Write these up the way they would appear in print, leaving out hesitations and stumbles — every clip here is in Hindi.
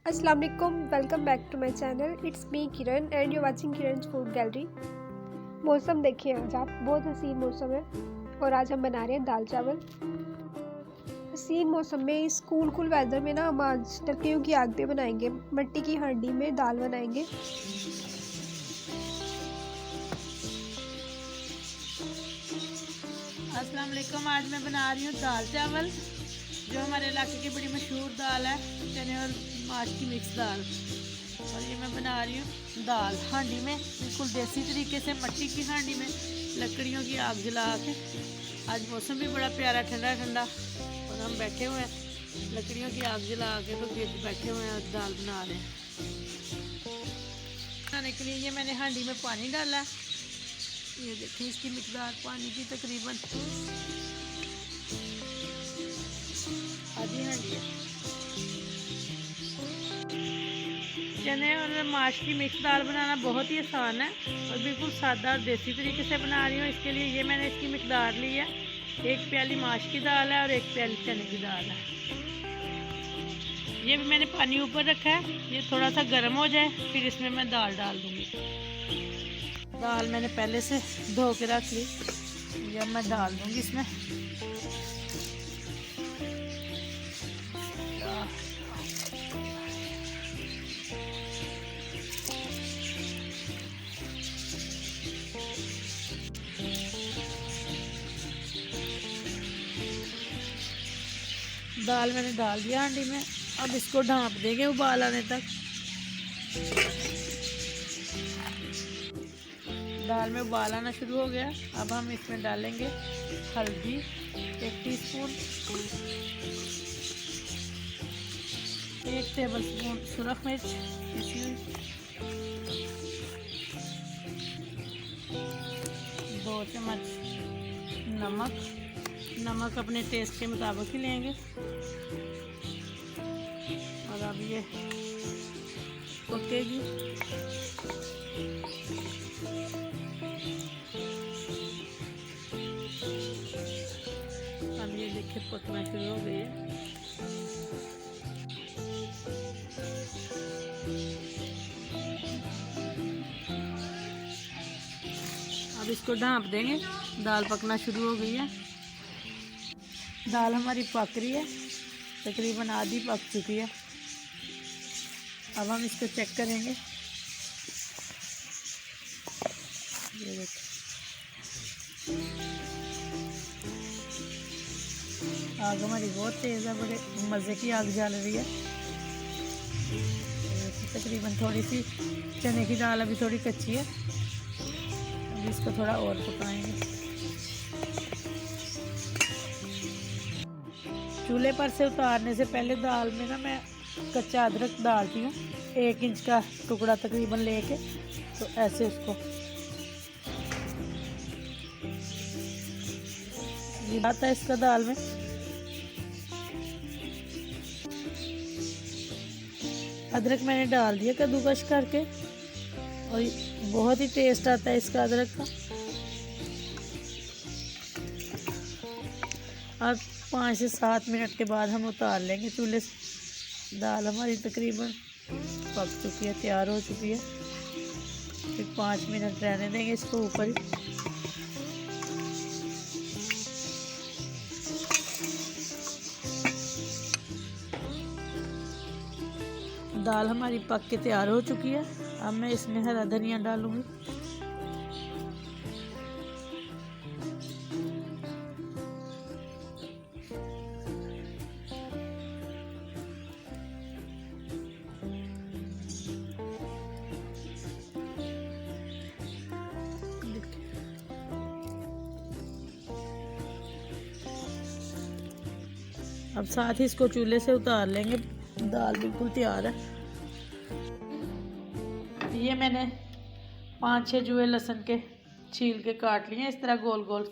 अस्सलाम वालेकुम, welcome back to my channel. It's me Kiran and you watching Kiran's food gallery. मौसम देखिए, आज आप बहुत हसीन मौसम है और आज हम बना रहे हैं दाल चावल। हसीन मौसम में इस कूल वेदर में ना हम आज लकड़ियों की आग पे बनाएंगे, मिट्टी की हांडी में दाल बनाएंगे। अस्सलाम वालेकुम। आज मैं बना रही हूँ दाल चावल, जो हमारे इलाके की बड़ी मशहूर दाल है, चने और माश की मिक्स दाल। और ये मैं बना रही हूँ दाल हांडी में, बिल्कुल देसी तरीके से, मिट्टी की हांडी में लकड़ियों की आग जला के। आज मौसम भी बड़ा प्यारा ठंडा ठंडा और हम बैठे हुए हैं लकड़ियों की आग जला के, तो बैठे हुए हैं और दाल बना रहे हैं। बनाने के लिए ये मैंने हांडी में पानी डाला है। ये देखें, इसकी मिकदार पानी की तकरीबन आधी हांडी है। चने और माश की मिक्स दाल बनाना बहुत ही आसान है और बिल्कुल सादा और देसी तरीके से बना रही हूँ। इसके लिए ये मैंने इसकी मिकदार ली है, 1 प्याली माश की दाल है और 1 प्याली चने की दाल है। ये भी मैंने पानी ऊपर रखा है, ये थोड़ा सा गर्म हो जाए फिर इसमें मैं दाल डाल दूँगी। दाल मैंने पहले से धो के रख ली, ये मैं डाल दूँगी इसमें। दाल मैंने डाल दिया हांडी में, अब इसको ढाँप देंगे उबाल आने तक। दाल में उबाल आना शुरू हो गया। अब हम इसमें डालेंगे हल्दी 1 टीस्पून, 1 टेबलस्पून सुरख मिर्च पिसी हुई, 2 चम्मच नमक अपने टेस्ट के मुताबिक ही लेंगे। और अब ये पकेगी। अब ये देखिए पकना शुरू हो गई है। अब इसको ढाँप देंगे, दाल पकना शुरू हो गई है। दाल हमारी पक रही है, तकरीबन आधी पक चुकी है। अब हम इसको चेक करेंगे। ये देखिए, आग हमारी बहुत तेज़ है, बड़े मज़े की आग जल रही है। तकरीबन थोड़ी सी चने की दाल अभी थोड़ी कच्ची है, अभी इसको थोड़ा और पकाएंगे। चूल्हे पर से उतारने से पहले दाल में ना मैं कच्चा अदरक डालती हूँ, 1 इंच का टुकड़ा तकरीबन लेके, तो ऐसे उसको ये आता है इसका दाल में। अदरक मैंने डाल दिया कद्दूकस करके और बहुत ही टेस्ट आता है इसका अदरक का। अब 5 से 7 मिनट के बाद हम उतार लेंगे चूल्हे से। दाल हमारी तकरीबन पक चुकी है, तैयार हो चुकी है। फिर 5 मिनट रहने देंगे इसको ऊपर ही। दाल हमारी पक के तैयार हो चुकी है। अब मैं इसमें हरा धनिया डालूंगी। अब साथ ही इसको चूल्हे से उतार लेंगे। दाल बिल्कुल तैयार है। ये मैंने 5-6 जुए लहसुन के छील के काट लिए इस तरह गोल गोल।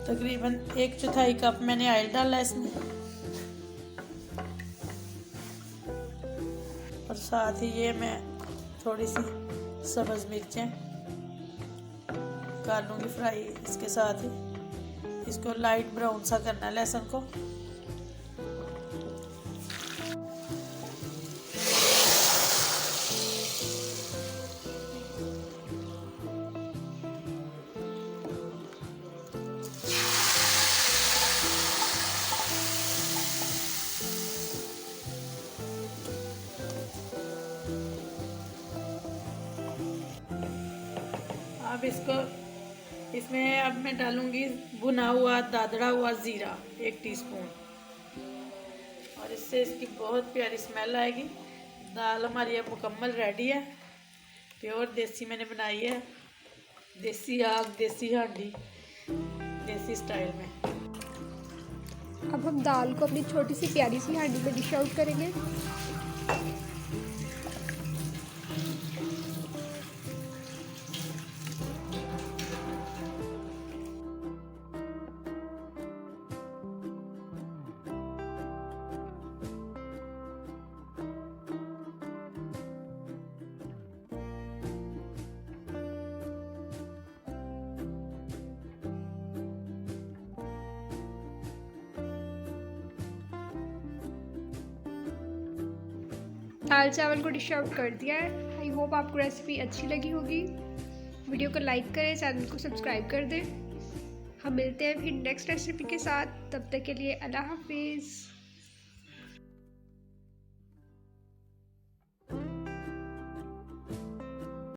तकरीबन 1/4 कप मैंने ऑयल डाला इसमें, और साथ ही ये मैं थोड़ी सी सब्ज़ मिर्चें कर लूँगी फ्राई इसके साथ ही। इसको लाइट ब्राउन सा करना है लहसुन को। अब इसमें अब मैं डालूंगी भुना हुआ दादड़ा हुआ ज़ीरा 1 टीस्पून, और इससे इसकी बहुत प्यारी स्मेल आएगी। दाल हमारी अब मुकम्मल रेडी है। प्योर देसी मैंने बनाई है, देसी आग, देसी हांडी, देसी स्टाइल में। अब हम दाल को अपनी छोटी सी प्यारी सी हांडी में डिश आउट करेंगे। दाल चावल को डिश आउट कर दिया है। आई होप आपको रेसिपी अच्छी लगी होगी। वीडियो को लाइक करें, चैनल को सब्सक्राइब कर दें। हम मिलते हैं फिर नेक्स्ट रेसिपी के साथ। तब तक के लिए अल्लाह हाफिज़।